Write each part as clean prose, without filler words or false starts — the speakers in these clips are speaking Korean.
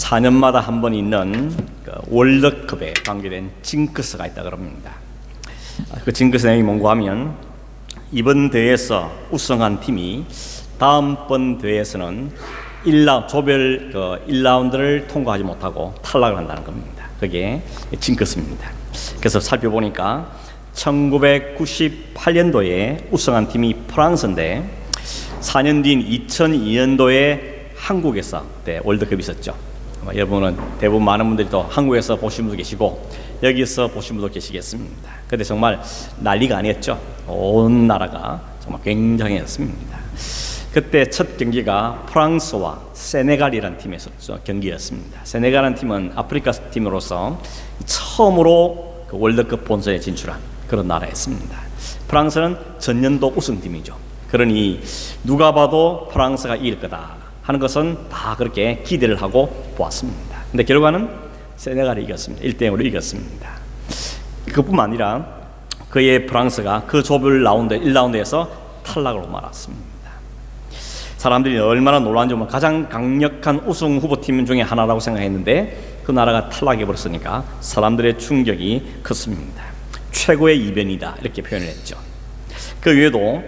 4년마다 한 번 있는 그 월드컵에 관계된 징크스가 있다 그럽니다. 그 징크스 내용이 뭔가 하면 이번 대회에서 우승한 팀이 다음번 대회에서는 조별 1라운드를 통과하지 못하고 탈락을 한다는 겁니다. 그게 징크스입니다. 그래서 살펴보니까 1998년도에 우승한 팀이 프랑스인데 4년 뒤인 2002년도에 한국에서 그때 월드컵이 있었죠. 여러분은 대부분 많은 분들이 또 한국에서 보신 분도 계시고 여기서 보신 분도 계시겠습니다. 그때 정말 난리가 아니었죠. 온 나라가 정말 굉장했습니다. 그때 첫 경기가 프랑스와 세네갈이라는 팀에서 경기였습니다. 세네갈이라는 팀은 아프리카 팀으로서 처음으로 그 월드컵 본선에 진출한 그런 나라였습니다. 프랑스는 전년도 우승팀이죠. 그러니 누가 봐도 프랑스가 이길 거다 하는 것은 다 그렇게 기대를 하고 보았습니다. 근데 결과는 세네갈이 이겼습니다. 1대0으로 이겼습니다. 그뿐만 아니라 그의 프랑스가 그 조별 라운드 1라운드에서 탈락으로 말았습니다. 사람들이 얼마나 놀랐는지 보면 가장 강력한 우승 후보팀 중에 하나라고 생각했는데 그 나라가 탈락해버렸으니까 사람들의 충격이 컸습니다. 최고의 이변이다 이렇게 표현을 했죠. 그 외에도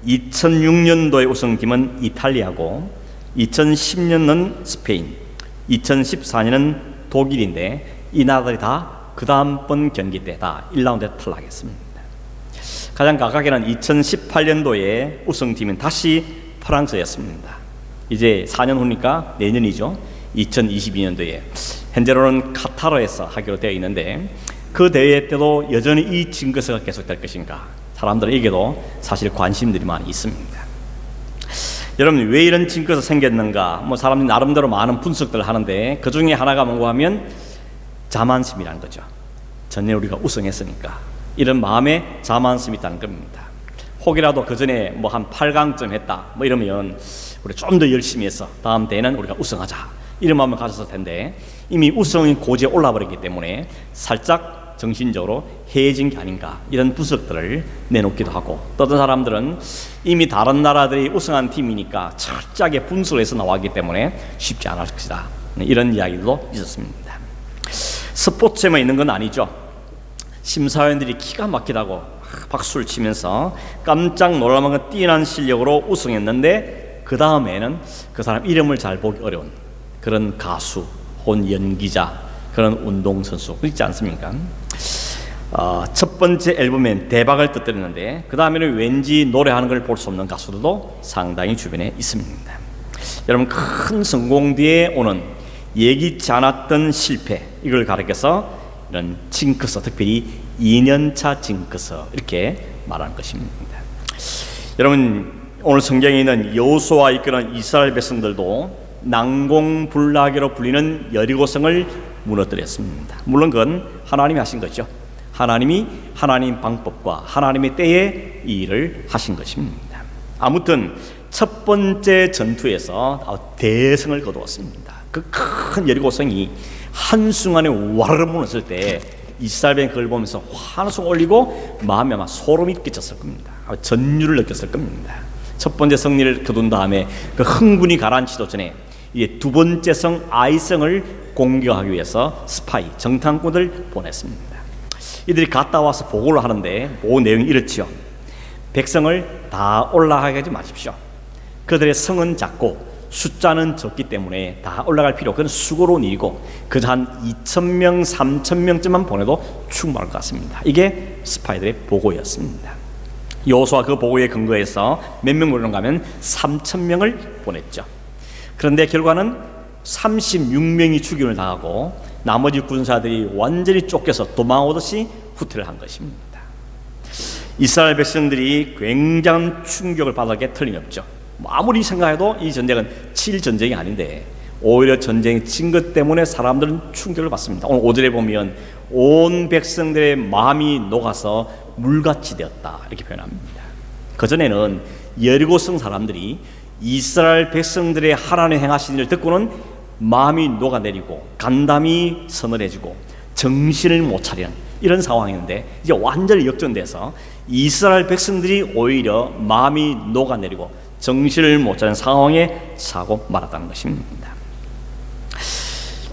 2006년도의 우승팀은 이탈리아고 2010년은 스페인, 2014년은 독일인데 이 나라들이 다 그 다음번 경기 때 다 1라운드에 탈락했습니다. 가장 가깝게는 2018년도에 우승팀은 다시 프랑스였습니다. 이제 4년 후니까 내년이죠. 2022년도에 현재로는 카타르에서 하기로 되어 있는데 그 대회 때도 여전히 이 징크스가 계속될 것인가 사람들에게도 사실 관심들이 많이 있습니다. 여러분 왜 이런 징크스가 생겼는가 사람들이 나름대로 많은 분석들을 하는데 그 중에 하나가 뭔가 하면 자만심이라는 거죠. 전에 우리가 우승했으니까 이런 마음에 자만심이 있다는 겁니다. 혹이라도 그 전에 한 8강쯤 했다 이러면 우리 좀 더 열심히 해서 다음 대회는 우리가 우승하자 이런 마음을 가졌을 텐데 이미 우승이 고지에 올라버렸기 때문에 살짝 정신적으로 해진 게 아닌가 이런 분석들을 내놓기도 하고 또 어떤 사람들은 이미 다른 나라들이 우승한 팀이니까 철저하게 분석을 해서 나왔기 때문에 쉽지 않을 것이다 이런 이야기도 있었습니다. 스포츠에만 있는 건 아니죠. 심사위원들이 기가 막히다고 박수를 치면서 깜짝 놀랄 만큼 뛰어난 실력으로 우승했는데 그 다음에는 그 사람 이름을 잘 보기 어려운 그런 가수 혹은 연기자 그런 운동선수 있지 않습니까? 첫 번째 앨범엔 대박을 터뜨렸는데 그 다음에는 왠지 노래하는 걸 볼 수 없는 가수들도 상당히 주변에 있습니다. 여러분 큰 성공 뒤에 오는 예기치 않았던 실패 이걸 가리켜서 이런 징크스 특별히 2년차 징크스 이렇게 말하는 것입니다. 여러분 오늘 성경에 있는 여호수아가 이끄는 이스라엘 백성들도 난공불락이로 불리는 여리고성을 무너뜨렸습니다. 물론 그건 하나님이 하신 거죠. 하나님이 하나님 방법과 하나님의 때에 이 일을 하신 것입니다. 아무튼 첫 번째 전투에서 대승을 거두었습니다. 그 큰 여리고성이 한순간에 와르르 무너졌을 때 이스라엘은 그걸 보면서 환호성 올리고 마음에 아마 소름이 끼쳤을 겁니다. 전율을 느꼈을 겁니다. 첫 번째 승리를 거둔 다음에 그 흥분이 가라앉히기 전에 이제 두 번째 성 아이성을 공격하기 위해서 스파이 정탐꾼을 보냈습니다. 이들이 갔다 와서 보고를 하는데 보고 내용이 이렇지요. 백성을 다 올라가게 하지 마십시오. 그들의 성은 작고 숫자는 적기 때문에 다 올라갈 필요 그건 수고로운 일이고 그저 한 2,000명, 3,000명쯤만 보내도 충분할 것 같습니다. 이게 스파이들의 보고였습니다. 여호수아 그 보고에 근거해서 몇 명 보내는가 하면 3,000명을 보냈죠. 그런데 결과는 36명이 죽임을 당하고 나머지 군사들이 완전히 쫓겨서 도망오듯이 후퇴를 한 것입니다. 이스라엘 백성들이 굉장한 충격을 받을 게 틀림없죠. 아무리 생각해도 이 전쟁은 칠 전쟁이 아닌데 오히려 전쟁이 진 것 때문에 사람들은 충격을 받습니다. 오늘 5절에 보면 온 백성들의 마음이 녹아서 물같이 되었다 이렇게 표현합니다. 그전에는 여리고성 사람들이 이스라엘 백성들의 하나님 행하신 일을 듣고는 마음이 녹아내리고 간담이 서늘해지고 정신을 못 차리는 이런 상황이었는데 이제 완전히 역전돼서 이스라엘 백성들이 오히려 마음이 녹아내리고 정신을 못 차리는 상황에 차고 말았다는 것입니다.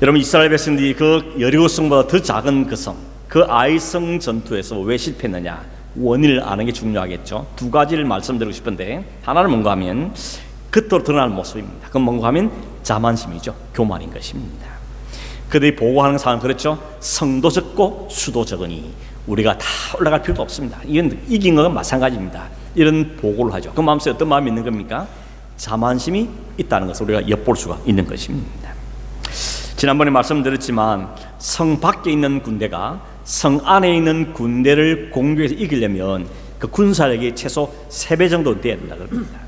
여러분, 이스라엘 백성들이 그 여리고성보다 더 작은 그 성, 그 아이성 전투에서 왜 실패했느냐, 원인을 아는 게 중요하겠죠. 두 가지를 말씀드리고 싶은데, 하나는 뭔가 하면 그토록 드러나는 모습입니다. 그건 뭔가 하면 자만심이죠. 교만인 것입니다. 그들이 보고하는 상황은 그렇죠. 성도 적고 수도 적으니 우리가 다 올라갈 필요도 없습니다. 이건 이긴 건 마찬가지입니다. 이런 보고를 하죠. 그 마음속에 어떤 마음이 있는 겁니까? 자만심이 있다는 것을 우리가 엿볼 수가 있는 것입니다. 지난번에 말씀드렸지만 성 밖에 있는 군대가 성 안에 있는 군대를 공격해서 이기려면 그 군사력이 최소 3배 정도 돼야 된다고 합니다.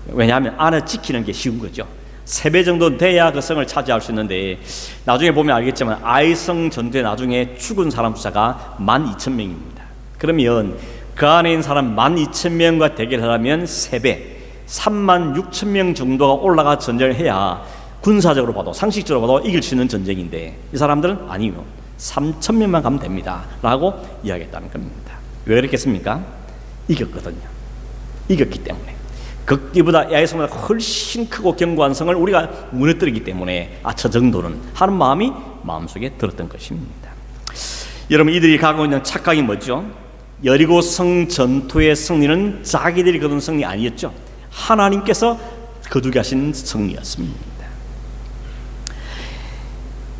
왜냐하면 안을 지키는 게 쉬운 거죠. 3배 정도 돼야 그 성을 차지할 수 있는데, 나중에 보면 알겠지만 아이성 전투에 나중에 죽은 사람 숫자가 12,000명입니다. 그러면 그 안에 있는 사람 12,000명과 대결하려면 3배 36,000명 정도가 올라가 전쟁을 해야 군사적으로 봐도 상식적으로 봐도 이길 수 있는 전쟁인데, 이 사람들은 아니요, 3,000명만 가면 됩니다 라고 이야기했다는 겁니다. 왜 그랬겠습니까? 이겼거든요. 이겼기 때문에. 이보다 야이성보다 훨씬 크고 견고한 성을 우리가 무너뜨리기 때문에 저 정도는 하는 마음이 마음속에 들었던 것입니다. 여러분, 이들이 가고 있는 착각이 뭐죠? 여리고 성 전투의 승리는 자기들이 거둔 승리 아니었죠. 하나님께서 거두게 하신 승리였습니다.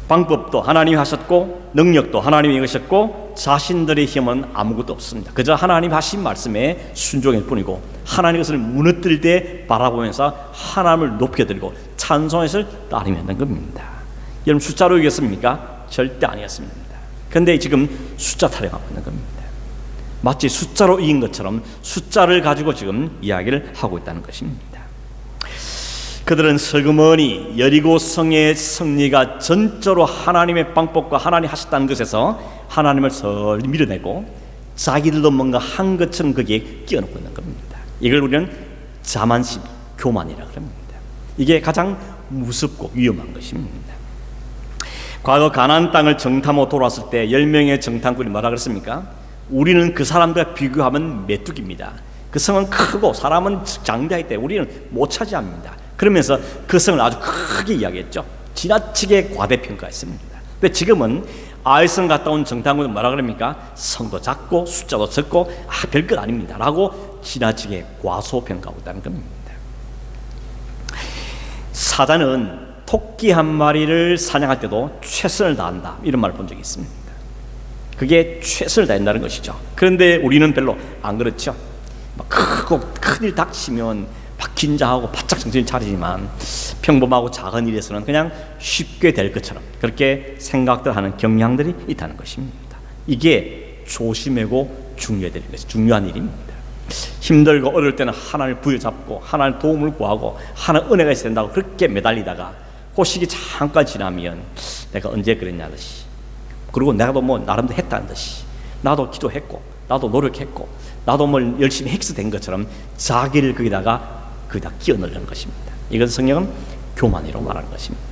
방법도 하나님이 하셨고 능력도 하나님이 이으셨고 자신들의 힘은 아무것도 없습니다. 그저 하나님 하신 말씀에 순종일 뿐이고, 하나님 것을 무너뜨릴 때 바라보면서 하나님을 높여드리고 찬송해서 따르면 겁니다. 여러분, 숫자로 이겼습니까? 절대 아니었습니다. 그런데 지금 숫자 타령하고 있는 겁니다. 마치 숫자로 이긴 것처럼 숫자를 가지고 지금 이야기를 하고 있다는 것입니다. 그들은 슬그머니 여리고 성의 승리가 전적으로 하나님의 방법과 하나님이 하셨다는 것에서 하나님을 설 밀어내고 자기들도 뭔가 한 것처럼 거기에 끼워놓고 있는 겁니다. 이걸 우리는 자만심, 교만이라고 합니다. 이게 가장 무섭고 위험한 것입니다. 과거 가나안 땅을 정탐하고 돌아왔을 때 10명의 정탐꾼이 뭐라 그랬습니까? 우리는 그 사람들과 비교하면 메뚜기입니다. 그 성은 크고 사람은 장대하기 때문에 우리는 못 차지합니다. 그러면서 그 성을 아주 크게 이야기했죠. 지나치게 과대평가했습니다. 근데 지금은 아이성 갔다 온 정탐꾼은 뭐라 그럽니까? 성도 작고 숫자도 적고 별것 아닙니다 라고 지나치게 과소평가하고 있다는 겁니다. 사자는 토끼 한 마리를 사냥할 때도 최선을 다한다, 이런 말을 본 적이 있습니다. 그게 최선을 다한다는 것이죠. 그런데 우리는 별로 안 그렇죠. 막 크고 큰일 닥치면 막 긴장하고 바짝 정신을 차리지만 평범하고 작은 일에서는 그냥 쉽게 될 것처럼 그렇게 생각들 하는 경향들이 있다는 것입니다. 이게 조심하고 중요해야 것이 중요한 일입니다. 힘들고 어려울 때는 하나님을 부여잡고 하나님의 도움을 구하고 하나님 은혜가 있어야 된다고 그렇게 매달리다가 그 시기 잠깐 지나면 내가 언제 그랬냐 듯이, 그리고 내가 뭐 나름대로 했다는 듯이, 나도 기도했고 나도 노력했고 나도 뭘 열심히 헥스된 것처럼 자기를 거기다 끼워 넣는 것입니다. 이건 성경은 교만이라고 말하는 것입니다.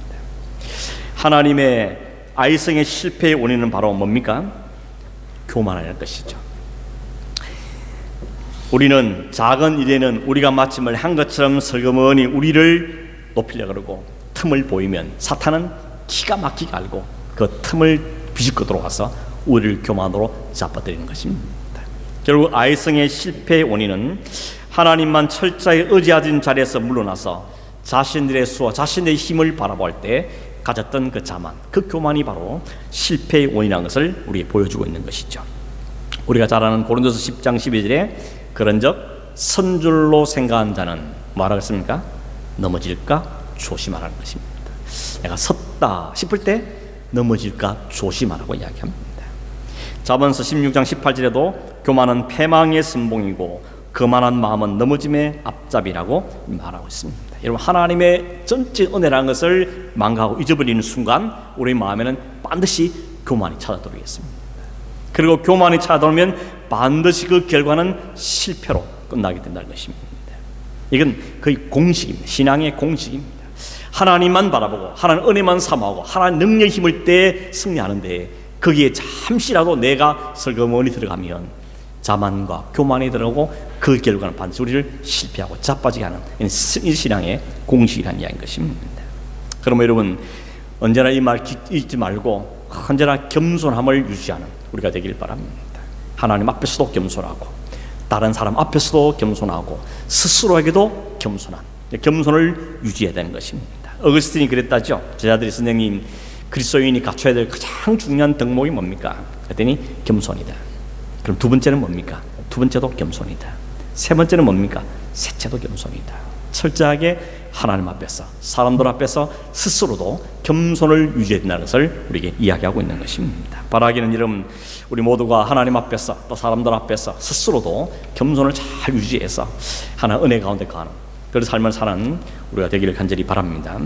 하나님의 아이성의 실패의 원인은 바로 뭡니까? 교만이라는 것이죠. 우리는 작은 일에는 우리가 마침을 한 것처럼 슬그머니 우리를 높이려고 그러고 틈을 보이면 사탄은 기가 막히게 알고 그 틈을 비집고 들어와서 우리를 교만으로 잡아들이는 것입니다. 결국 아이성의 실패의 원인은 하나님만 철저히 의지하던 자리에서 물러나서 자신들의 수와 자신의 힘을 바라볼 때 가졌던 그 자만, 그 교만이 바로 실패의 원인이라는 것을 우리에게 보여주고 있는 것이죠. 우리가 잘 아는 고린도서 10장 12절에 그런즉 선줄로 생각한 자는 뭐라 그랬습니까? 넘어질까 조심하라는 것입니다. 내가 섰다 싶을 때 넘어질까 조심하라고 이야기합니다. 자본서 16장 18절에도 교만은 패망의 선봉이고 거만한 마음은 넘어짐의 앞잡이라고 말하고 있습니다. 여러분, 하나님의 전체 은혜라는 것을 망각하고 잊어버리는 순간 우리 마음에는 반드시 교만이 찾아들겠습니다. 그리고 교만이 찾아들면 반드시 그 결과는 실패로 끝나게 된다는 것입니다. 이건 거의 공식입니다. 신앙의 공식입니다. 하나님만 바라보고 하나님 은혜만 삼아오고 하나님 능력 힘을 때 승리하는데 거기에 잠시라도 내가 슬그머니 들어가면 자만과 교만이 들어오고 그 결과는 반드시 우리를 실패하고 자빠지게 하는 이 신앙의 공식이라는 이야기인 것입니다. 그러면 여러분, 언제나 이 말 잊지 말고 언제나 겸손함을 유지하는 우리가 되길 바랍니다. 하나님 앞에서도 겸손하고 다른 사람 앞에서도 겸손하고 스스로에게도 겸손한 겸손을 유지해야 되는 것입니다. 어거스틴이 그랬다죠. 제자들이 선생님, 그리스도인이 갖춰야 될 가장 중요한 덕목이 뭡니까? 그랬더니 겸손이다. 그럼 두 번째는 뭡니까? 두 번째도 겸손이다. 세 번째는 뭡니까? 셋째도 겸손이다. 철저하게 하나님 앞에서, 사람들 앞에서 스스로도 겸손을 유지해야 된다는 것을 우리에게 이야기하고 있는 것입니다. 바라기는 여러분, 우리 모두가 하나님 앞에서 또 사람들 앞에서 스스로도 겸손을 잘 유지해서 하나님 은혜 가운데 가는 그런 삶을 사는 우리가 되기를 간절히 바랍니다.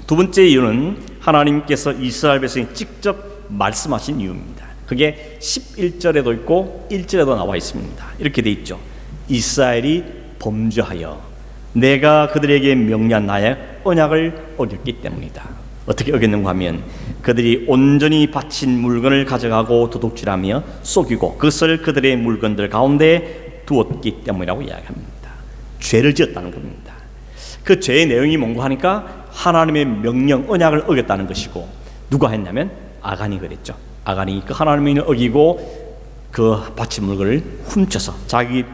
두 번째 이유는 하나님께서 이스라엘 백성이 직접 말씀하신 이유입니다. 그게 11절에도 있고 1절에도 나와 있습니다. 이렇게 돼 있죠. 이스라엘이 범죄하여 내가 그들에게 명령한 나의 언약을 어겼기 때문이다. 어떻게 어겼는가 하면 그들이 온전히 바친 물건을 가져가고 도둑질하며 속이고 그것을 그들의 물건들 가운데 두었기 때문이라고 이야기합니다. 죄를 지었다는 겁니다. 그 죄의 내용이 뭔가 하니까 하나님의 명령, 언약을 어겼다는 것이고, 누가 했냐면 아간이 그랬죠. 아간이 그 하나님의 명령을 어기고 그 바친 물건을 훔쳐서 자기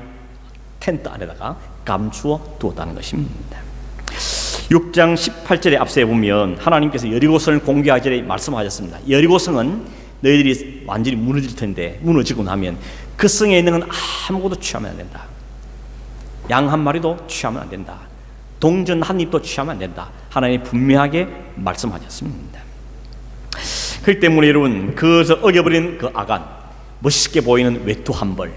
텐트 안에다가 감추어 두었다는 것입니다. 6장 18절에 앞서에 보면 하나님께서 여리고성을 공개하기 전에 말씀하셨습니다. 여리고성은 너희들이 완전히 무너질 텐데, 무너지고 나면 그 성에 있는 건 아무것도 취하면 안 된다. 양 한 마리도 취하면 안 된다. 동전 한 입도 취하면 안 된다. 하나님이 분명하게 말씀하셨습니다. 그렇기 때문에 여러분, 그것을 어겨버린 그 아간, 멋있게 보이는 외투 한 벌,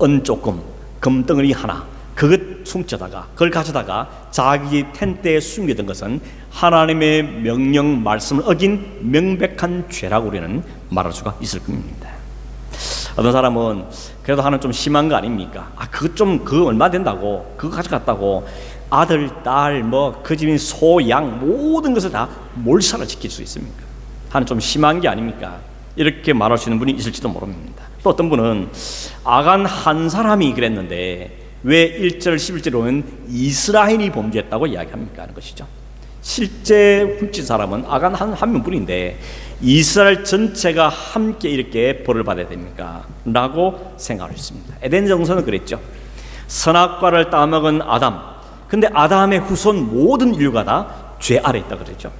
은 조금, 금덩어리 하나, 그것 훔쳐다가, 그걸 가져다가 자기 텐트에 숨기던 것은 하나님의 명령 말씀을 어긴 명백한 죄라고 우리는 말할 수가 있을 겁니다. 어떤 사람은 그래도 하나는 좀 심한 거 아닙니까? 그거 얼마 된다고, 그거 가져갔다고 아들, 딸, 그 집인 소, 양 모든 것을 다 몰살을 지킬 수 있습니까? 하나는 좀 심한 게 아닙니까? 이렇게 말할 수 있는 분이 있을지도 모릅니다. 또 어떤 분은 아간 한 사람이 그랬는데 왜 1절 11절에 보면 이스라엘이 범죄했다고 이야기합니까? 하는 것이죠. 실제 훔친 사람은 아간 한 명뿐인데 이스라엘 전체가 함께 이렇게 벌을 받아야 됩니까? 라고 생각을 했습니다. 에덴 정서는 그랬죠. 선악과를 따먹은 아담, 근데 아담의 후손 모든 인류가 다 죄 아래 있다 그랬죠.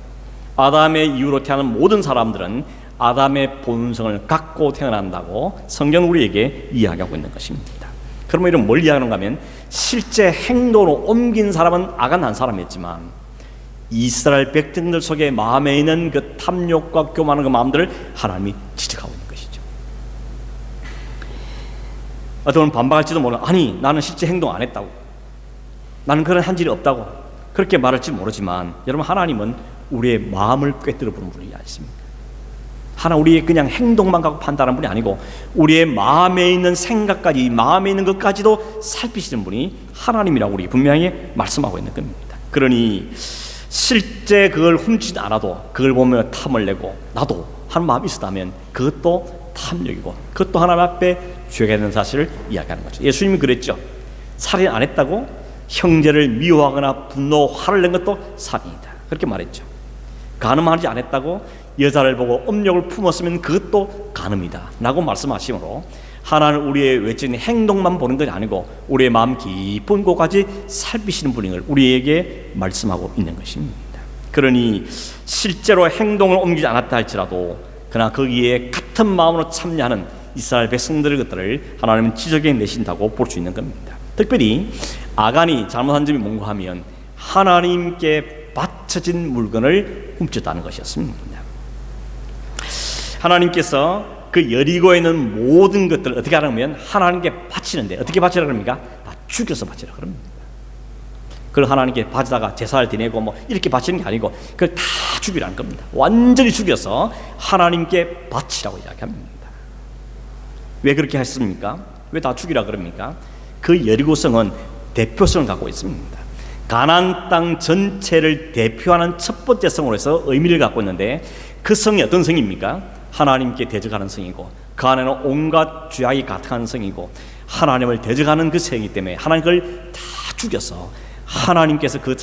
아담의 이후로 태어난 모든 사람들은 아담의 본성을 갖고 태어난다고 성경은 우리에게 이야기하고 있는 것입니다. 그러면 이런 뭘 이야기하는가 하면 실제 행동으로 옮긴 사람은 아간 한 사람이었지만 이스라엘 백성들 속에 마음에 있는 그 탐욕과 교만한 그 마음들을 하나님이 지적하고 있는 것이죠. 어떤 반박할지도 모르는, 아니 나는 실제 행동 안 했다고, 나는 그런 한 일이 없다고 그렇게 말할지 모르지만, 여러분 하나님은 우리의 마음을 꿰뚫어 보는 분이 아니십니까? 하나님 우리의 그냥 행동만 갖고 판단하는 분이 아니고 우리의 마음에 있는 생각까지, 마음에 있는 것까지도 살피시는 분이 하나님이라고 우리 분명히 말씀하고 있는 겁니다. 그러니 실제 그걸 훔치지 않아도 그걸 보며 탐을 내고 나도 하는 마음이 있었다면 그것도 탐욕이고 그것도 하나님 앞에 죄가 되는 사실을 이야기하는 거죠. 예수님이 그랬죠. 살인 안 했다고 형제를 미워하거나 분노, 화를 낸 것도 살인이다. 그렇게 말했죠. 간음하지 않았다고 여자를 보고 음욕을 품었으면 그것도 간음이다 라고 말씀하시므로 하나는 우리의 외적인 행동만 보는 것이 아니고 우리의 마음 깊은 곳까지 살피시는 분임을 우리에게 말씀하고 있는 것입니다. 그러니 실제로 행동을 옮기지 않았다 할지라도 그러나 거기에 같은 마음으로 참여하는 이스라엘 백성들의 것들을 하나님은 지적해 내신다고 볼 수 있는 겁니다. 특별히 아간이 잘못한 점이 뭔가 하면 하나님께 바쳐진 물건을 훔쳤다는 것이었습니다. 하나님께서 그 여리고에 있는 모든 것들을 어떻게 하냐면 하나님께 바치는데 어떻게 바치라 그럽니까? 다 죽여서 바치라 그럽니다. 그걸 하나님께 바치다가 제사를 드리고 이렇게 바치는 게 아니고 그걸 다 죽이라는 겁니다. 완전히 죽여서 하나님께 바치라고 이야기합니다. 왜 그렇게 했습니까? 왜 다 죽이라 그럽니까? 그 여리고성은 대표성을 갖고 있습니다. 가나안 땅 전체를 대표하는 첫 번째 성으로 해서 의미를 갖고 있는데 그 성이 어떤 성입니까? 하나님께 대적하는 성이고 그 안에는 온갖 죄악이 가득한 성이고 하나님을 대적하는 그 성이기 때문에 하나님 그걸 다 죽여서 하나님께서 그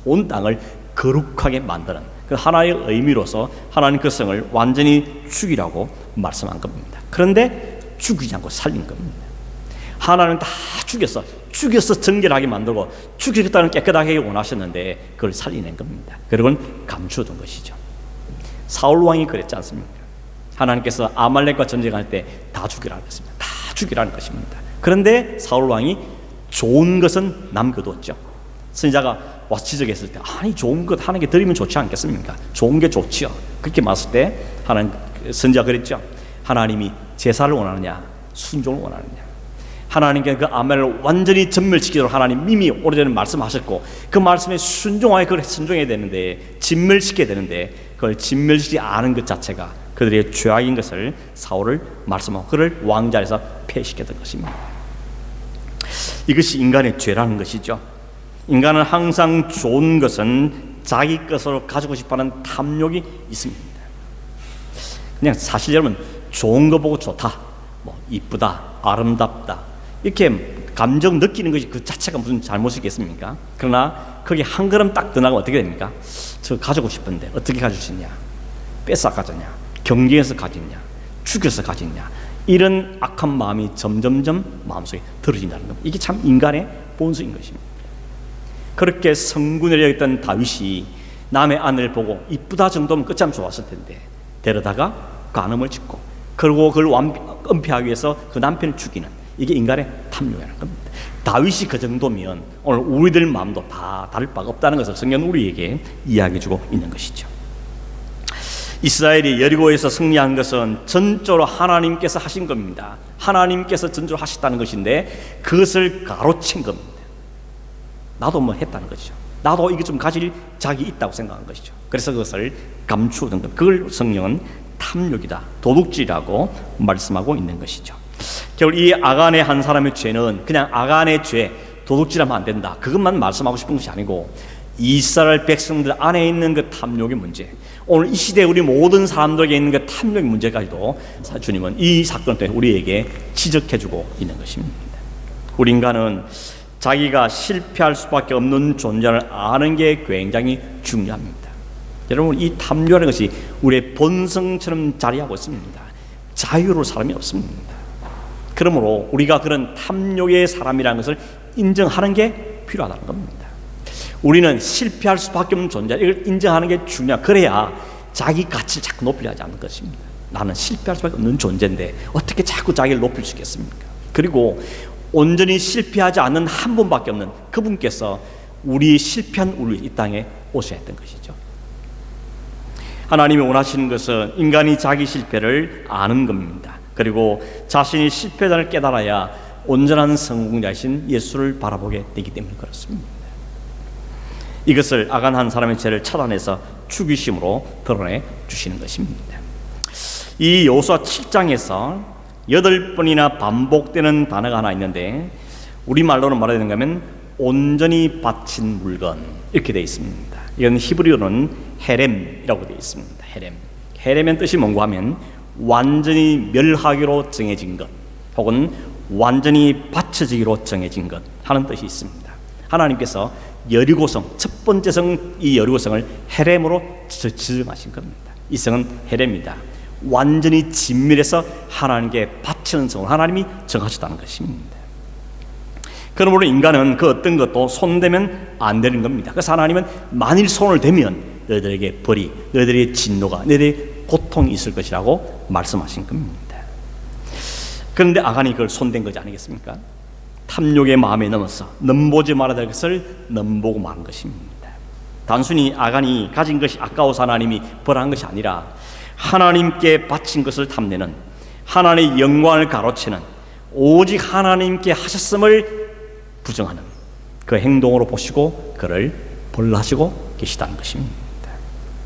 온 땅을 거룩하게 만드는 그 하나의 의미로서 하나님 그 성을 완전히 죽이라고 말씀한 겁니다. 그런데 죽이지 않고 살린 겁니다. 하나는 다 죽여서 정결하게 만들고 죽이겠다는 깨끗하게 원하셨는데 그걸 살려낸 겁니다. 그리고 감추어둔 것이죠. 사울 왕이 그랬지 않습니까? 하나님께서 아말렉과 전쟁할 때 다 죽이라는 것입니다. 다 죽이라는 것입니다. 그런데 사울 왕이 좋은 것은 남겨뒀죠. 선지자가 와서 지적했을 때 아니 좋은 것 하나님께 드리면 좋지 않겠습니까? 좋은 게 좋지요. 그렇게 말했을 때 하나님 선지자가 그랬죠. 하나님이 제사를 원하느냐 순종을 원하느냐. 하나님께 그 아말렉을 완전히 전멸시키도록 하나님 이미 오래전에 말씀하셨고 그 말씀에 순종하여 그걸 순종해야 되는데 진멸시켜야 되는데 그걸 진멸시키지 않은 것 자체가 그들의 죄악인 것을 사울을 말씀하고 그를 왕자에서 폐시켰던 것입니다. 이것이 인간의 죄라는 것이죠. 인간은 항상 좋은 것은 자기 것으로 가지고 싶어하는 탐욕이 있습니다. 그냥 사실 여러분 좋은 거 보고 좋다, 뭐 이쁘다, 아름답다 이렇게 감정 느끼는 것이 그 자체가 무슨 잘못이겠습니까? 그러나 거기 한 걸음 딱 더 나가면 어떻게 됩니까? 저 가지고 싶은데 어떻게 가질 수 있냐? 뺏어 가졌냐? 경계에서 가졌냐? 죽여서 가졌냐? 이런 악한 마음이 점점점 마음속에 들어진다는 겁니다. 이게 참 인간의 본성인 것입니다. 그렇게 성군을 여겼던 다윗이 남의 아내를 보고 이쁘다 정도면 끝참 좋았을 텐데 데려다가 간음을 짓고 그리고 그걸 은폐하기 위해서 그 남편을 죽이는 이게 인간의 탐욕이라는 겁니다. 다윗이 그 정도면 오늘 우리들 마음도 다 다를 바가 없다는 것을 성경은 우리에게 이야기해주고 있는 것이죠. 이스라엘이 여리고에서 승리한 것은 전적으로 하나님께서 하신 겁니다. 하나님께서 전적으로 하셨다는 것인데 그것을 가로챈 겁니다. 나도 뭐 했다는 것이죠. 나도 이게 좀 가질 자격이 있다고 생각한 것이죠. 그래서 그것을 감추던 것, 그걸 성령은 탐욕이다, 도둑질이라고 말씀하고 있는 것이죠. 결국 이 아간의 한 사람의 죄는 그냥 아간의 죄, 도둑질하면 안 된다, 그것만 말씀하고 싶은 것이 아니고 이스라엘 백성들 안에 있는 그 탐욕의 문제, 오늘 이 시대에 우리 모든 사람들에게 있는 그 탐욕의 문제까지도 주님은 이 사건 때문에 우리에게 지적해주고 있는 것입니다. 우리 인간은 자기가 실패할 수밖에 없는 존재를 아는 게 굉장히 중요합니다. 여러분 이 탐욕이라는 것이 우리의 본성처럼 자리하고 있습니다. 자유로울 사람이 없습니다. 그러므로 우리가 그런 탐욕의 사람이라는 것을 인정하는 게 필요하다는 겁니다. 우리는 실패할 수밖에 없는 존재, 이걸 인정하는 게 중요하다. 그래야 자기 가치를 자꾸 높이려 하지 않는 것입니다. 나는 실패할 수밖에 없는 존재인데 어떻게 자꾸 자기를 높일 수 있겠습니까? 그리고 온전히 실패하지 않는 한 분밖에 없는 그분께서 우리 실패한 우리 이 땅에 오셔야 했던 것이죠. 하나님이 원하시는 것은 인간이 자기 실패를 아는 겁니다. 그리고 자신이 실패자를 깨달아야 온전한 성공자이신 예수를 바라보게 되기 때문에 그렇습니다. 이것을 아간 한 사람의 죄를 차단해서 죽이심으로 드러내 주시는 것입니다. 이 여호수아 7장에서 8번이나 반복되는 단어가 하나 있는데 우리말로는 말해야 되는가 하면 온전히 바친 물건 이렇게 되어 있습니다. 이건 히브리어로는 헤렘이라고 되어 있습니다. 헤렘의 뜻이 뭔가 하면 완전히 멸하기로 정해진 것 혹은 완전히 바쳐지기로 정해진 것 하는 뜻이 있습니다. 하나님께서 여리고성 첫 번째 성 이 여리고성을 헤렘으로 지정하신 겁니다. 이 성은 헤렘이다. 완전히 진밀해서 하나님께 바치는 성을 하나님이 정하셨다는 것입니다. 그러므로 인간은 그 어떤 것도 손대면 안 되는 겁니다. 그래서 하나님은 만일 손을 대면 너희들에게 벌이, 너희들의 진노가, 너희들의 고통이 있을 것이라고 말씀하신 겁니다. 그런데 아간이 그걸 손댄 것이 아니겠습니까? 탐욕의 마음에 넘어서 넘보지 말아야 될 것을 넘보고 마는 것입니다. 단순히 아간이 가진 것이 아까워서 하나님이 벌한 것이 아니라 하나님께 바친 것을 탐내는, 하나님의 영광을 가로채는, 오직 하나님께 하셨음을 부정하는 그 행동으로 보시고 그를 벌하시고 계시다는 것입니다.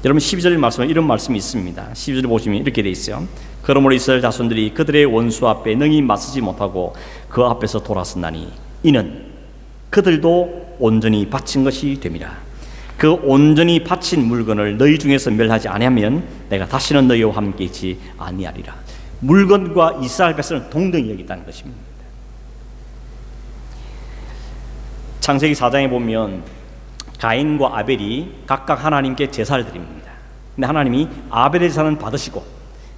여러분 12절 말씀에 이런 말씀이 있습니다. 12절 보시면 이렇게 돼 있어요. 그러므로 이스라엘 자손들이 그들의 원수 앞에 능히 맞서지 못하고 그 앞에서 돌아섰나니 이는 그들도 온전히 바친 것이 됨이라. 그 온전히 바친 물건을 너희 중에서 멸하지 아니하면 내가 다시는 너희와 함께 있지 아니하리라. 물건과 이스라엘 백성을 동등히 여기다는 것입니다. 창세기 4장에 보면 가인과 아벨이 각각 하나님께 제사를 드립니다. 근데 하나님이 아벨의 제사는 받으시고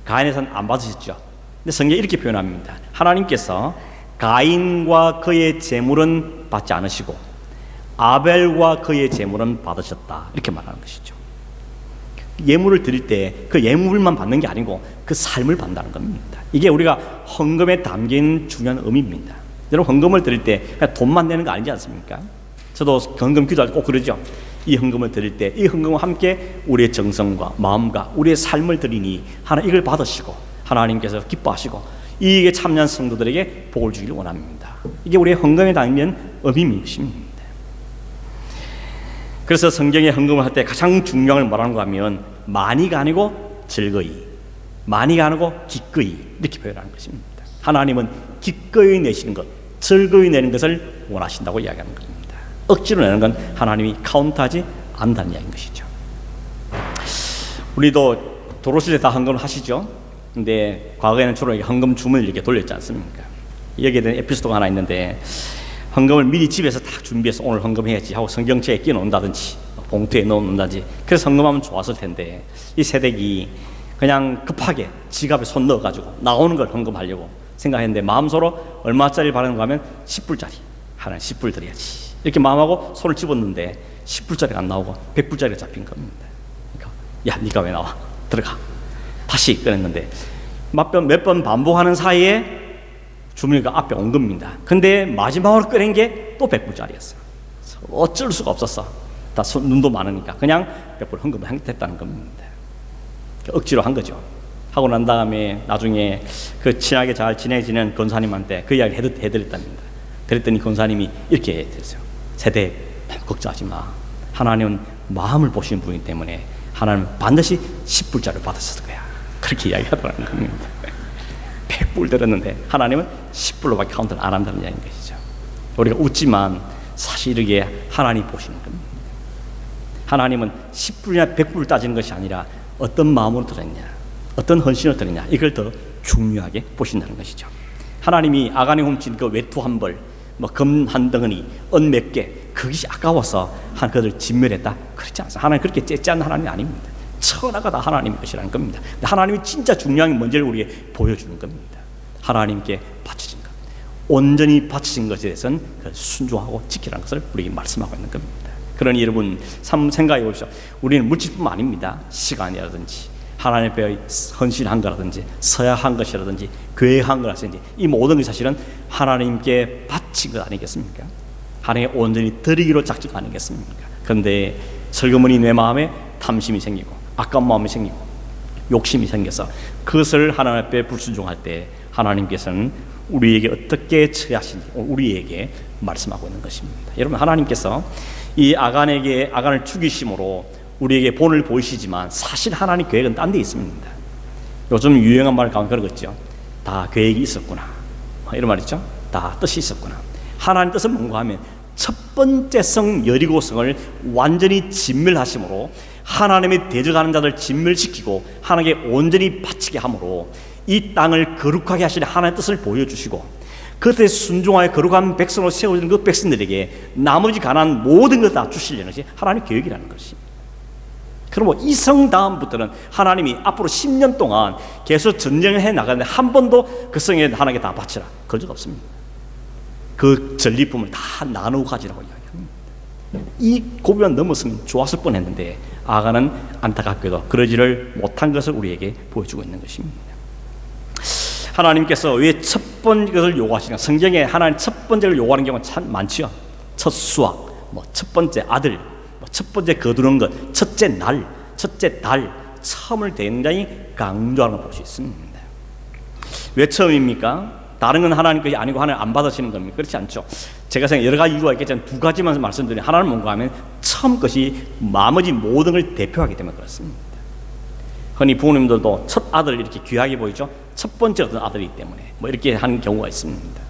가인의 제사는 안 받으셨죠. 근데 성경이 이렇게 표현합니다. 하나님께서 가인과 그의 제물은 받지 않으시고 아벨과 그의 제물은 받으셨다, 이렇게 말하는 것이죠. 예물을 드릴 때 그 예물만 받는 게 아니고 그 삶을 받는다는 겁니다. 이게 우리가 헌금에 담긴 중요한 의미입니다. 여러분, 헌금을 드릴 때 그냥 돈만 내는 거 아니지 않습니까? 저도 헌금 기도할 때 꼭 그러죠. 이 헌금을 드릴 때 이 헌금과 함께 우리의 정성과 마음과 우리의 삶을 드리니 하나님 이걸 받으시고 하나님께서 기뻐하시고 이게 참여한 성도들에게 복을 주기를 원합니다. 이게 우리의 헌금에 담긴 의미인 것입니다. 그래서 성경에 헌금을 할 때 가장 중요한 걸 뭐라는가 하면 많이가 아니고 즐거이, 많이가 아니고 기꺼이, 이렇게 표현하는 것입니다. 하나님은 기꺼이 내시는 것, 즐거이 내는 것을 원하신다고 이야기하는 겁니다. 억지로 내는 건 하나님이 카운트하지 않는다는 이야기인 것이죠. 우리도 돌아오실 때 다 헌금을 하시죠. 근데 과거에는 주로 헌금 주문을 이렇게 돌렸지 않습니까? 여기에 대한 에피소드가 하나 있는데, 헌금을 미리 집에서 다 준비해서 오늘 헌금해야지 하고 성경책에 끼워 놓는다든지 봉투에 넣어 놓는다든지, 그래서 헌금하면 좋았을 텐데 이 세댁이 그냥 급하게 지갑에 손 넣어가지고 나오는 걸 헌금하려고 생각했는데 마음속으로 얼마짜리 바라는가 하면 10불짜리, 하나는 10불 드려야지 이렇게 마음하고 손을 집었는데 10불짜리가 안 나오고 100불짜리가 잡힌 겁니다. 그러니까 야, 네가 왜 나와? 들어가. 다시 꺼냈는데 몇 번 반복하는 사이에 주머니가 앞에 온 겁니다. 근데 마지막으로 꺼낸 게 또 100불짜리였어요. 어쩔 수가 없었어. 다 눈도 많으니까 그냥 100불 헌금을 했다는 겁니다. 억지로 한 거죠. 하고 난 다음에 나중에 그 친하게 잘 지내지는 권사님한테 그 이야기를 해드렸답니다. 그랬더니 권사님이 이렇게 했어요. 세대 너무 걱정하지 마. 하나님은 마음을 보시는 분이기 때문에 하나님은 반드시 10불짜리를 받았을 거야. 그렇게 이야기하더라는 겁니다. 100불 들었는데 하나님은 10불로밖에 카운트를 안 한다는 이야기인 것이죠. 우리가 웃지만 사실 이게 하나님이 보시는 겁니다. 하나님은 10불이나 100불을 따지는 것이 아니라 어떤 마음으로 들었냐, 어떤 헌신을 들었냐, 이걸 더 중요하게 보신다는 것이죠. 하나님이 아간이 훔친 그 외투 한 벌, 금 한 덩어리, 은 몇 개, 그것이 아까워서 그들을 진멸했다, 그렇지 않습니다. 하나님 그렇게 째째한 하나님이 아닙니다. 천하가 다 하나님의 것이라는 겁니다. 하나님이 진짜 중요한 게 뭔지를 우리에게 보여주는 겁니다. 하나님께 바쳐진 것, 온전히 바쳐진 것에 대해서는 순종하고 지키라는 것을 우리에게 말씀하고 있는 겁니다. 그러니 여러분 생각해 보십시오. 우리는 물질뿐만 아닙니다. 시간이라든지 하나님 앞에 헌신한 거라든지 서약한 것이라든지 계획한 거라든지 이 모든 것이 사실은 하나님께 바친 것 아니겠습니까? 하나님께 온전히 드리기로 작정 아니겠습니까? 그런데 슬그머니 내 마음에 탐심이 생기고 아까운 마음이 생기고 욕심이 생겨서 그것을 하나님 앞에 불순종할 때 하나님께서는 우리에게 어떻게 처하신지 우리에게 말씀하고 있는 것입니다. 여러분, 하나님께서 이 아간을 죽이심으로 우리에게 본을 보이시지만 사실 하나님 계획은 딴 데 있습니다. 요즘 유행한 말 가운데 그런 거 있죠. 다 계획이 있었구나, 이런 말 있죠. 다 뜻이 있었구나. 하나님 뜻은 뭔가 하면 첫 번째 성 여리고성을 완전히 진멸하심으로 하나님의 대적하는 자들 진멸시키고 하나님께 온전히 바치게 함으로 이 땅을 거룩하게 하시는 하나님의 뜻을 보여주시고 그때 순종하여 거룩한 백성으로 세워지는 그 백성들에게 나머지 가난한 모든 것 다 주시려는 것이 하나님의 계획이라는 것입니다. 그러면 이 성 다음부터는 하나님이 앞으로 10년 동안 계속 전쟁을 해 나가는데 한 번도 그 성에 하나님께 다 바치라 그런 적 없습니다. 그 전리품을 다 나누고 가지라고 이야기합니다. 이 고비만 넘었으면 좋았을 뻔했는데 아간은 안타깝게도 그러지를 못한 것을 우리에게 보여주고 있는 것입니다. 하나님께서 왜 첫 번째 것을 요구하시냐? 성경에 하나님 첫 번째를 요구하는 경우가 참 많지요. 첫 수확, 첫 번째 아들, 첫 번째 거두는 것, 첫째 날, 첫째 달, 처음을 굉장히 강조하는 걸 볼 수 있습니다. 왜 처음입니까? 다른 건 하나님 것이 아니고 하나님 안 받으시는 겁니까? 그렇지 않죠. 제가 생각 여러 가지 이유가 있겠지만 두 가지만 말씀드리면 하나는 뭔가 하면 처음 것이 나머지 모든 걸 대표하기 때문에 그렇습니다. 흔히 부모님들도 첫 아들 이렇게 귀하게 보이죠. 첫 번째 어떤 아들이기 때문에 이렇게 하는 경우가 있습니다.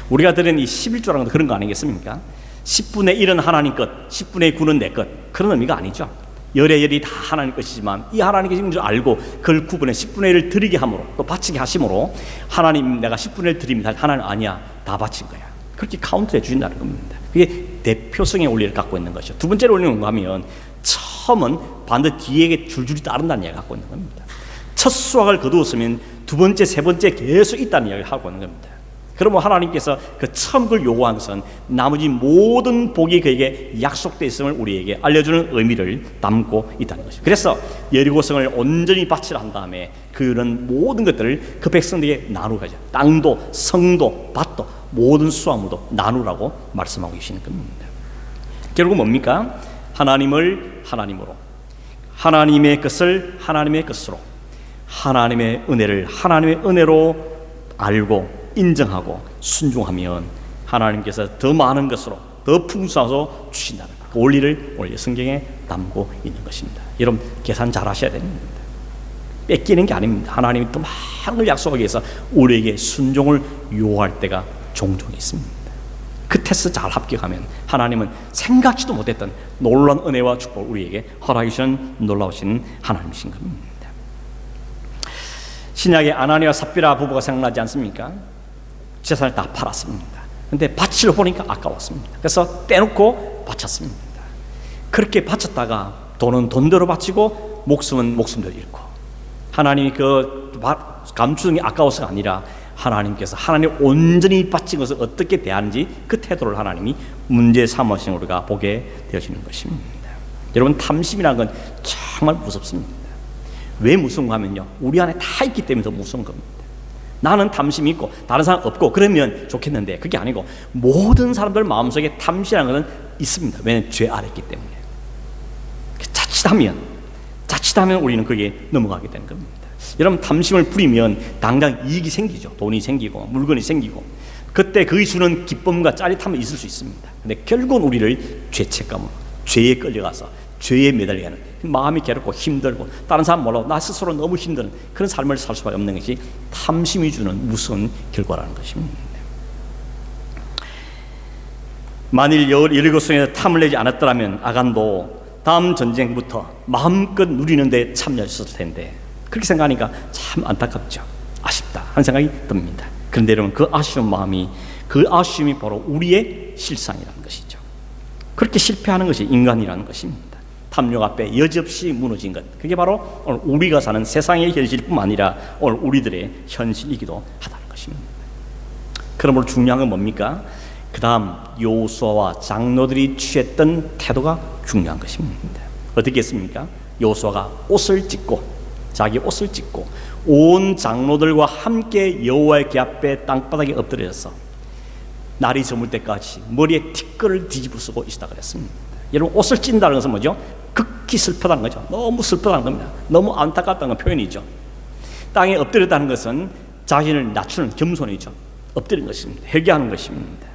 우리가 들은 이 11조라는 것도 그런 거 아니겠습니까? 10분의 1은 하나님 것, 10분의 9는 내 것, 그런 의미가 아니죠. 열의 열이 다 하나님 것이지만 이 하나님 것인 줄 알고 그걸 구분해 10분의 1을 드리게 함으로 또 바치게 하심으로 하나님 내가 10분의 1 드립니다. 하나님 아니야, 다 바친 거야. 그렇게 카운트해 주신다는 겁니다. 그게 대표성의 원리를 갖고 있는 것이죠. 두 번째로 원리는 뭔가 하면 처음은 반드 뒤에 줄줄이 따른다는 이야기를 갖고 있는 겁니다. 첫 수확을 거두었으면 두 번째, 세 번째 계속 있다는 이야기를 하고 있는 겁니다. 그러면 하나님께서 그 처음 걸 요구한 것은 나머지 모든 복이 그에게 약속되어 있음을 우리에게 알려주는 의미를 담고 있다는 것입니다. 그래서 여리고성을 온전히 바치라 한 다음에 그런 모든 것들을 그 백성들에게 나누가죠. 땅도 성도 밭도 모든 수확물도 나누라고 말씀하고 계시는 겁니다. 결국 뭡니까? 하나님을 하나님으로, 하나님의 것을 하나님의 것으로, 하나님의 은혜를 하나님의 은혜로 알고 인정하고 순종하면 하나님께서 더 많은 것으로 더 풍성하게 주신다는 그 원리를 오늘 성경에 담고 있는 것입니다. 여러분 계산 잘 하셔야 됩니다. 뺏기는 게 아닙니다. 하나님이 더 많은 걸 약속하기 위해서 우리에게 순종을 요구할 때가 종종 있습니다. 그 테스트 잘 합격하면 하나님은 생각지도 못했던 놀라운 은혜와 축복을 우리에게 허락해 주시는 놀라우신 하나님이신 겁니다. 신약의 아나니와 삽비라 부부가 생각나지 않습니까? 재산을 다 팔았습니다. 근데 바치러 보니까 아까웠습니다. 그래서 떼놓고 바쳤습니다. 그렇게 바쳤다가 돈은 돈대로 바치고 목숨은 목숨대로 잃고, 하나님이 그 감추는 게 아까워서가 아니라 하나님께서 하나님 온전히 바친 것을 어떻게 대하는지 그 태도를 하나님이 문제 삼으신 우리가 보게 되어지는 것입니다. 여러분 탐심이라는 건 정말 무섭습니다. 왜 무서운가 하면요, 우리 안에 다 있기 때문에 더 무서운 겁니다. 나는 탐심이 있고 다른 사람 없고 그러면 좋겠는데 그게 아니고 모든 사람들 마음속에 탐심이라는 것은 있습니다. 왜냐하면 죄 아래 있기 때문에. 자칫하면 우리는 거기에 넘어가게 되는 겁니다. 여러분 탐심을 부리면 당장 이익이 생기죠. 돈이 생기고 물건이 생기고 그때 그의 주는 기쁨과 짜릿함이 있을 수 있습니다. 근데 결국은 우리를 죄책감으로 죄에 끌려가서 죄에 매달리게 하는, 마음이 괴롭고 힘들고 다른 사람 몰라도 나 스스로 너무 힘든 그런 삶을 살 수밖에 없는 것이 탐심이 주는 무서운 결과라는 것입니다. 만일 여리고성에서 탐을 내지 않았더라면 아간도 다음 전쟁부터 마음껏 누리는 데 참여했을 텐데, 그렇게 생각하니까 참 안타깝죠. 아쉽다 하는 생각이 듭니다. 그런데 여러분 그 아쉬움이 바로 우리의 실상이라는 것이죠. 그렇게 실패하는 것이 인간이라는 것입니다. 탐욕 앞에 여지없이 무너진 것, 그게 바로 오늘 우리가 사는 세상의 현실뿐만 아니라 오늘 우리들의 현실이기도 하다는 것입니다. 그러므로 중요한 건 뭡니까? 그 다음 여호수아와 장로들이 취했던 태도가 중요한 것입니다. 어떻게 했습니까? 여호수아가 자기 옷을 찢고 온 장로들과 함께 여호와의 궤 앞에 땅바닥에 엎드려서 날이 저물 때까지 머리에 티끌을 뒤집어 쓰고 있었다 그랬습니다. 여러분 옷을 찢는다는 것은 뭐죠? 극히 슬프다는 거죠. 너무 슬프다는 겁니다. 너무 안타깝다는 표현이죠. 땅에 엎드렸다는 것은 자신을 낮추는 겸손이죠. 엎드린 것입니다. 회개하는 것입니다.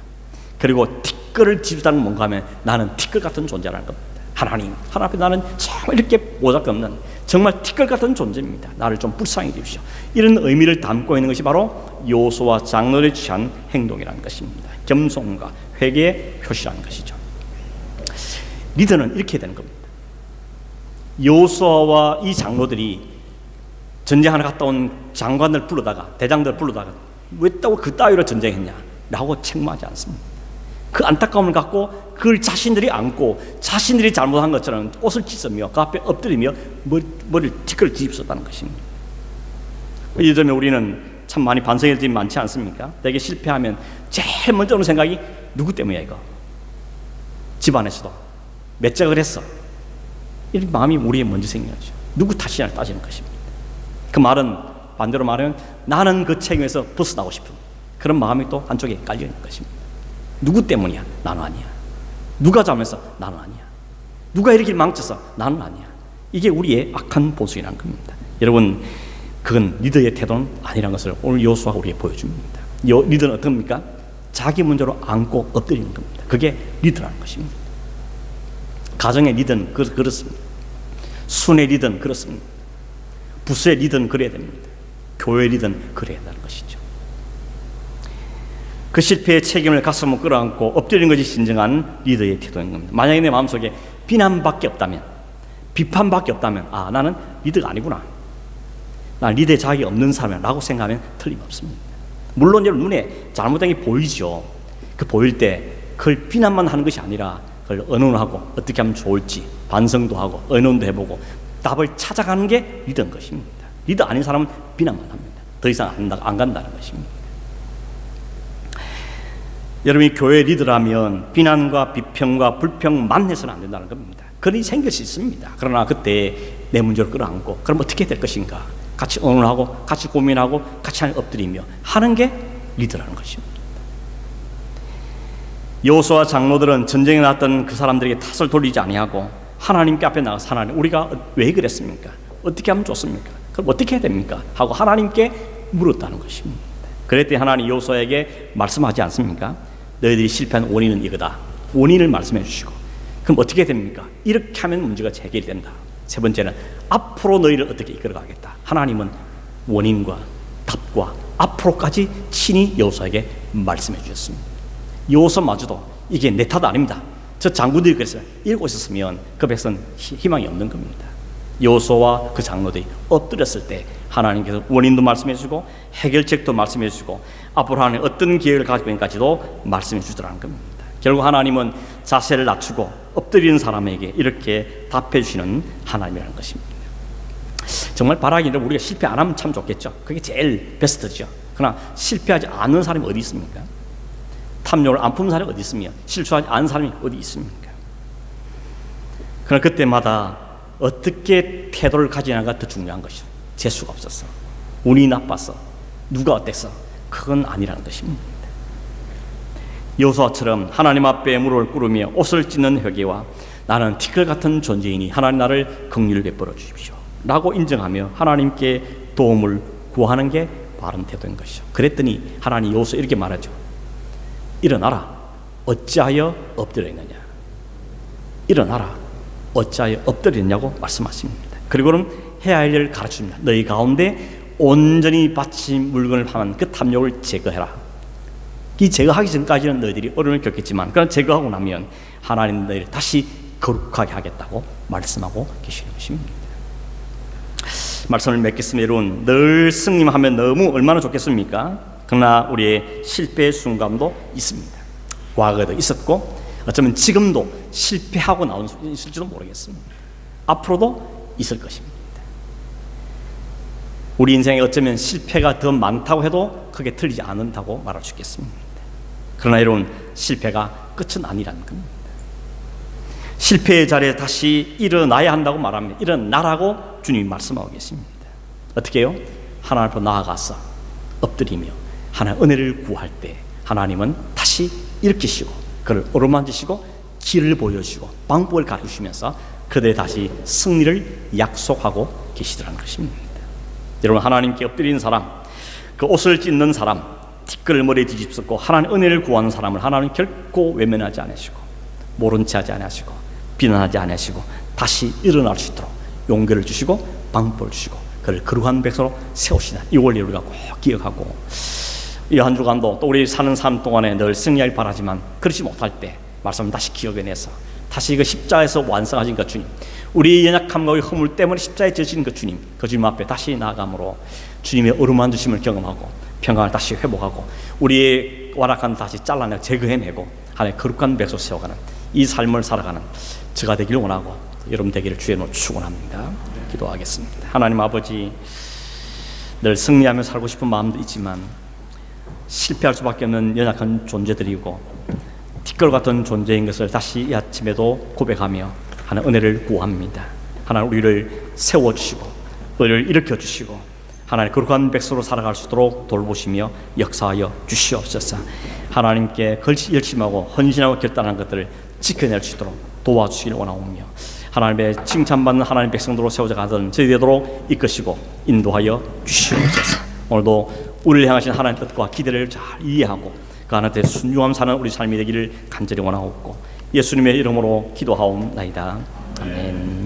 그리고 티끌을 뒤집다는 건 뭔가 하면 나는 티끌 같은 존재라는 겁니다. 하나님 앞에 나는 정말 이렇게 보잘것없는 정말 티끌 같은 존재입니다. 나를 좀 불쌍히 주십시오. 이런 의미를 담고 있는 것이 바로 여호수아와 장로들이 취한 행동이라는 것입니다. 겸손과 회개의 표시라는 것이죠. 리더는 이렇게 되는 겁니다. 여호수아와 이 장로들이 전쟁하러 갔다 온 장관들 불러다가 대장들 불러다가 왜 그 따위로 전쟁했냐 라고 책망하지 않습니다. 그 안타까움을 갖고 그걸 자신들이 안고 자신들이 잘못한 것처럼 옷을 찢으며 그 앞에 엎드리며 머리를 티끌을 뒤집었다는 것입니다. 예전에 우리는 참 많이 반성할 일이 많지 않습니까? 되게 실패하면 제일 먼저 오는 생각이 누구 때문이야 이거? 집안에서도 몇 짝을 했어? 이런 마음이 우리에 먼저 생겨나죠. 누구 탓이냐 따지는 것입니다. 그 말은 반대로 말하면 나는 그 책임에서 벗어나고 싶은 그런 마음이 또 한쪽에 깔려있는 것입니다. 누구 때문이야? 나는 아니야. 누가 잘못해서? 나는 아니야. 누가 이렇게 망쳐서? 나는 아니야. 이게 우리의 악한 본성이라는 겁니다. 여러분 그건 리더의 태도는 아니라는 것을 오늘 여호수아가 우리에게 보여줍니다. 리더는 어떻습니까? 자기 문제로 안고 엎드리는 겁니다. 그게 리더라는 것입니다. 가정의 리더는 그렇습니다. 순의 리더는 그렇습니다. 부서의 리더는 그래야 됩니다. 교회 리더는 그래야 한다는 것이죠. 그 실패의 책임을 가슴으로 끌어안고 엎드리는 것이 진정한 리더의 태도인 겁니다. 만약에 내 마음속에 비난밖에 없다면, 비판밖에 없다면 나는 리더가 아니구나, 난 리더의 자격이 없는 사람이라고 생각하면 틀림없습니다. 물론 여러분 눈에 잘못된 게 보이죠. 그 보일 때 그걸 비난만 하는 것이 아니라 그걸 의논하고 어떻게 하면 좋을지 반성도 하고 의논도 해보고 답을 찾아가는 게 리더인 것입니다. 리더 아닌 사람은 비난만 합니다. 더 이상 안 간다는 것입니다. 여러분이 교회 리더라면 비난과 비평과 불평만 해서는 안 된다는 겁니다. 그런 일이 생길 수 있습니다. 그러나 그때 내 문제를 끌어안고 그럼 어떻게 될 것인가 같이 의논하고 같이 고민하고 같이 엎드리며 하는 게 리더라는 것입니다. 여호수아와 장로들은 전쟁에 나왔던 그 사람들에게 탓을 돌리지 아니하고 하나님께 앞에 나가서 하나님 우리가 왜 그랬습니까? 어떻게 하면 좋습니까? 그럼 어떻게 해야 됩니까? 하고 하나님께 물었다는 것입니다. 그랬더니 하나님 여호수아에게 말씀하지 않습니까? 너희들이 실패한 원인은 이거다. 원인을 말씀해 주시고 그럼 어떻게 됩니까? 이렇게 하면 문제가 해결이 된다. 세 번째는 앞으로 너희를 어떻게 이끌어가겠다. 하나님은 원인과 답과 앞으로까지 친히 여호수아에게 말씀해 주셨습니다. 여호수아마저도 이게 내 탓 아닙니다. 저 장군들이 그랬어요. 이러고 있었으면 그 백성은 희망이 없는 겁니다. 여호수아와 그 장로들이 엎드렸을 때 하나님께서 원인도 말씀해 주시고 해결책도 말씀해 주시고 앞으로 하나님 어떤 계획을 가지고 있는지도 말씀해 주시더라는 겁니다. 결국 하나님은 자세를 낮추고 엎드리는 사람에게 이렇게 답해 주시는 하나님이라는 것입니다. 정말 바라기는 우리가 실패 안 하면 참 좋겠죠. 그게 제일 베스트죠. 그러나 실패하지 않는 사람이 어디 있습니까? 탐욕을 안 푸는 사람이 어디 있으며 실수하지 않은 사람이 어디 있습니까? 그러나 그때마다 어떻게 태도를 가지냐가 더 중요한 것이죠. 재수가 없었어. 운이 나빴어. 누가 어땠어. 그건 아니라는 것입니다. 여호수아처럼 하나님 앞에 무릎을 꿇으며 옷을 찢는 회개와 나는 티끌 같은 존재이니 하나님 나를 긍휼을 베풀어 주십시오 라고 인정하며 하나님께 도움을 구하는 게 바른 태도인 것이죠. 그랬더니 하나님 여호수아 이렇게 말하죠. 일어나라. 어찌하여 엎드려 있느냐. 일어나라. 어찌하여 엎드려 있냐고 말씀하십니다. 그리고는 해야 할 일을 가르칩니다. 너희 가운데 온전히 바친 물건을 파는 그 탐욕을 제거해라. 이 제거하기 전까지는 너희들이 어려움을 겪겠지만 그런 제거하고 나면 하나님 너희를 다시 거룩하게 하겠다고 말씀하고 계시는 것입니다. 말씀을 맺겠습니다. 여러분 늘 승리하면 너무 얼마나 좋겠습니까? 그러나 우리의 실패의 순간도 있습니다. 과거에도 있었고 어쩌면 지금도 실패하고 나오는 순간이 있을지도 모르겠습니다. 앞으로도 있을 것입니다. 우리 인생에 어쩌면 실패가 더 많다고 해도 그게 틀리지 않는다고 말할 수 있겠습니다. 그러나 여러분 실패가 끝은 아니라는 겁니다. 실패의 자리에 다시 일어나야 한다고 말합니다. 일어나라고 주님이 말씀하고 계십니다. 어떻게 해요? 하나님 앞으로 나아가서 엎드리며 하나님의 은혜를 구할 때 하나님은 다시 일으키시고 그를 어루만지시고 길을 보여주시고 방법을 가르치시면서 그들의 다시 승리를 약속하고 계시더라는 것입니다. 여러분 하나님께 엎드리는 사람, 그 옷을 찢는 사람, 티끌을 머리에 뒤집었고 하나님의 은혜를 구하는 사람을 하나님 결코 외면하지 않으시고 모른 채 하지 않으시고 비난하지 않으시고 다시 일어날 수 있도록 용기를 주시고 방법을 주시고 그를 거룩한 백성으로 세우시다. 이 원리를 우리가 꼭 기억하고 이 한 주간도 또 우리 사는 삶 동안에 늘 승리하길 바라지만 그렇지 못할 때 말씀을 다시 기억해내서 다시 그 십자에서 완성하신 그 주님, 우리의 연약함과 우리 허물 때문에 십자에 져진 그 주님, 그 주님 앞에 다시 나아감으로 주님의 어루만지심을 경험하고 평강을 다시 회복하고 우리의 완악한 다시 잘라내고 제거해내고 하나님의 거룩한 백성 세워가는 이 삶을 살아가는 저가 되기를 원하고 여러분 되기를 주의 이름으로 축원합니다. 기도하겠습니다. 하나님 아버지, 늘 승리하며 살고 싶은 마음도 있지만 실패할 수밖에 없는 연약한 존재들이고 티끌 같은 존재인 것을 다시 이 아침에도 고백하며 하나님 은혜를 구합니다. 하나님 우리를 세워주시고 우리를 일으켜주시고 하나님 거룩한 백성으로 살아갈 수 있도록 돌보시며 역사하여 주시옵소서. 하나님께 열심하고 헌신하고 결단한 것들을 지켜낼 수 있도록 도와주시기를 원하오며 하나님의 칭찬받는 하나님 백성들로 세워져 가던 저희 되도록 이끄시고 인도하여 주시옵소서. 오늘도 우리를 향하신 하나님의 뜻과 기대를 잘 이해하고 그 하나님께 순종함 사는 우리 삶이 되기를 간절히 원하옵고 예수님의 이름으로 기도하옵나이다. 아멘.